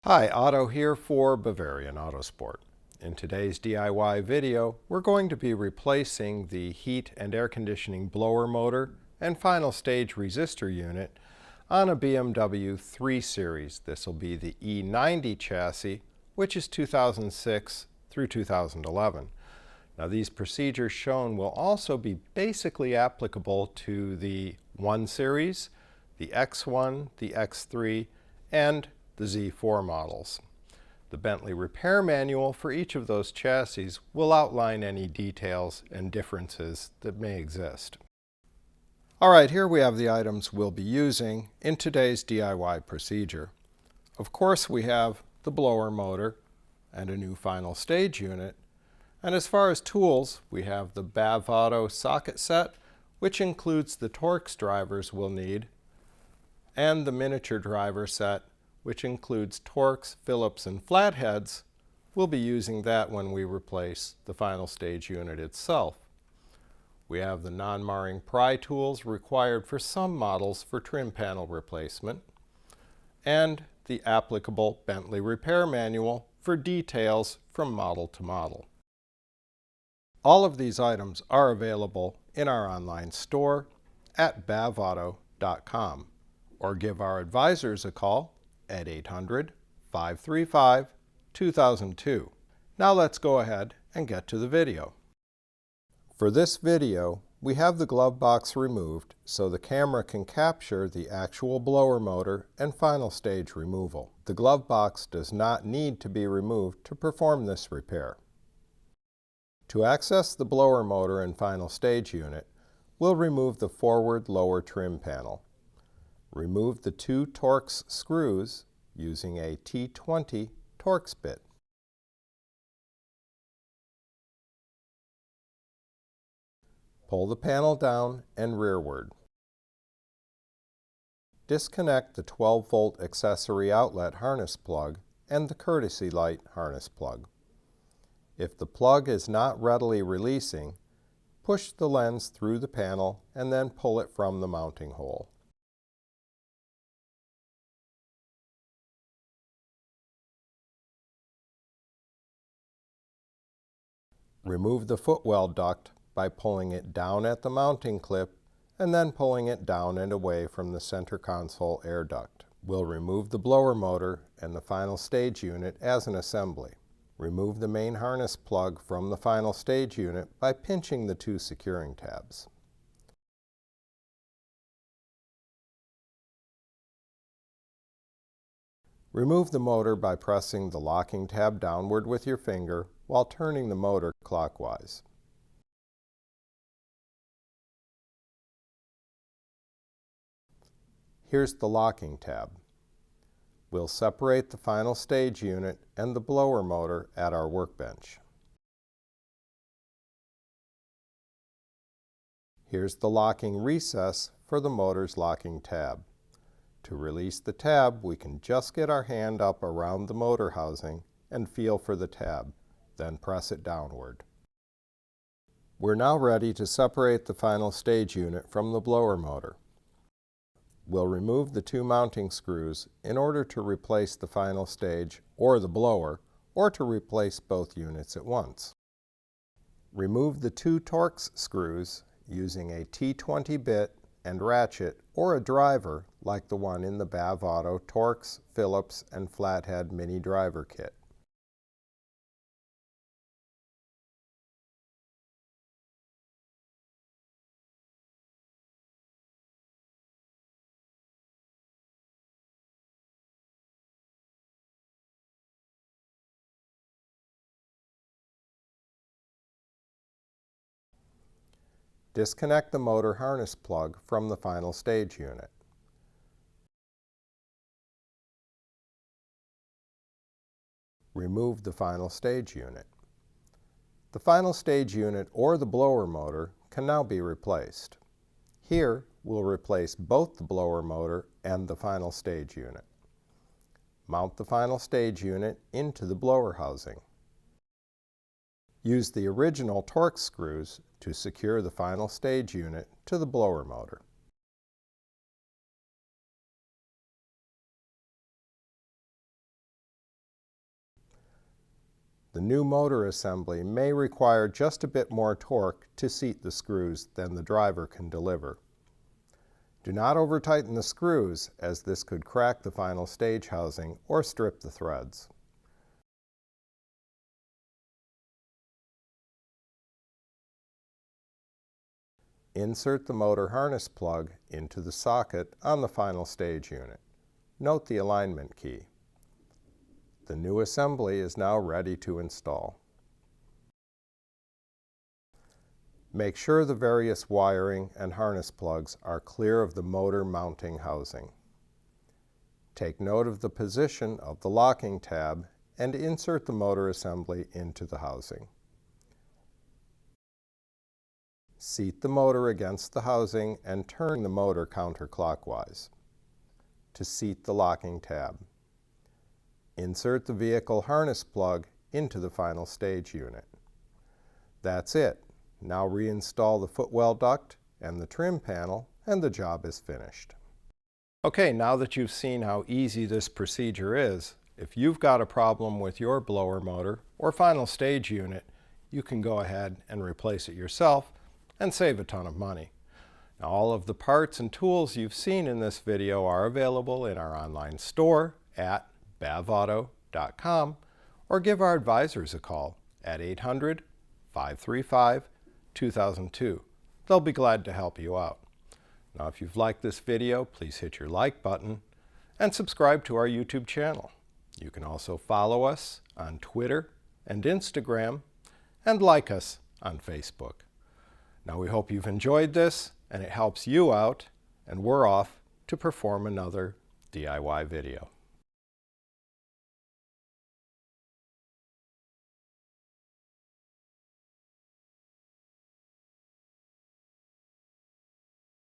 Hi, Otto here for Bavarian Autosport. In today's DIY video, we're going to be replacing the heat and air conditioning blower motor and final stage resistor unit on a BMW 3 Series. This will be the E90 chassis, which is 2006 through 2011. Now, these procedures shown will also be basically applicable to the 1 Series, the X1, the X3, and the Z4 models. The Bentley repair manual for each of those chassis will outline any details and differences that may exist. All right, here we have the items we'll be using in today's DIY procedure. Of course, we have the blower motor and a new final stage unit. And as far as tools, we have the BavAuto socket set, which includes the torx drivers we'll need, and the miniature driver set, which includes torx, Phillips, and flatheads. We'll be using that when we replace the final stage unit itself. We have the non-marring pry tools required for some models for trim panel replacement, and the applicable Bentley repair manual for details from model to model. All of these items are available in our online store at BavAuto.com, or give our advisors a call at 800-535-2002. Now let's go ahead and get to the video. For this video, we have the glove box removed so the camera can capture the actual blower motor and final stage removal. The glove box does not need to be removed to perform this repair. To access the blower motor and final stage unit, we'll remove the forward lower trim panel. Remove the 2 torx screws using a T20 torx bit. Pull the panel down and rearward. Disconnect the 12-volt accessory outlet harness plug and the courtesy light harness plug. If the plug is not readily releasing, push the lens through the panel and then pull it from the mounting hole. Remove the footwell duct by pulling it down at the mounting clip and then pulling it down and away from the center console air duct. We'll remove the blower motor and the final stage unit as an assembly. Remove the main harness plug from the final stage unit by pinching the 2 securing tabs. Remove the motor by pressing the locking tab downward with your finger while turning the motor clockwise. Here's the locking tab. We'll separate the final stage unit and the blower motor at our workbench. Here's the locking recess for the motor's locking tab. To release the tab, we can just get our hand up around the motor housing and feel for the tab, then press it downward. We're now ready to separate the final stage unit from the blower motor. We'll remove the 2 mounting screws in order to replace the final stage or the blower, or to replace both units at once. Remove the 2 torx screws using a T20 bit and ratchet or a driver like the one in the BavAuto torx, Phillips, and flathead mini driver kit. Disconnect the motor harness plug from the final stage unit. Remove the final stage unit. The final stage unit or the blower motor can now be replaced. Here, we'll replace both the blower motor and the final stage unit. Mount the final stage unit into the blower housing. Use the original torx screws to secure the final stage unit to the blower motor. The new motor assembly may require just a bit more torque to seat the screws than the driver can deliver. Do not over-tighten the screws, as this could crack the final stage housing or strip the threads. Insert the motor harness plug into the socket on the final stage unit. Note the alignment key. The new assembly is now ready to install. Make sure the various wiring and harness plugs are clear of the motor mounting housing. Take note of the position of the locking tab and insert the motor assembly into the housing. Seat the motor against the housing and turn the motor counterclockwise. To seat the locking tab, insert the vehicle harness plug into the final stage unit. That's it. Now reinstall the footwell duct and the trim panel, and the job is finished. Okay, now that you've seen how easy this procedure is, if you've got a problem with your blower motor or final stage unit, you can go ahead and replace it yourself and save a ton of money. Now, all of the parts and tools you've seen in this video are available in our online store at BavAuto.com, or give our advisors a call at 800-535-2002. They'll be glad to help you out. Now, if you've liked this video, please hit your like button and subscribe to our YouTube channel. You can also follow us on Twitter and Instagram, and like us on Facebook. Now, we hope you've enjoyed this and it helps you out, and we're off to perform another DIY video.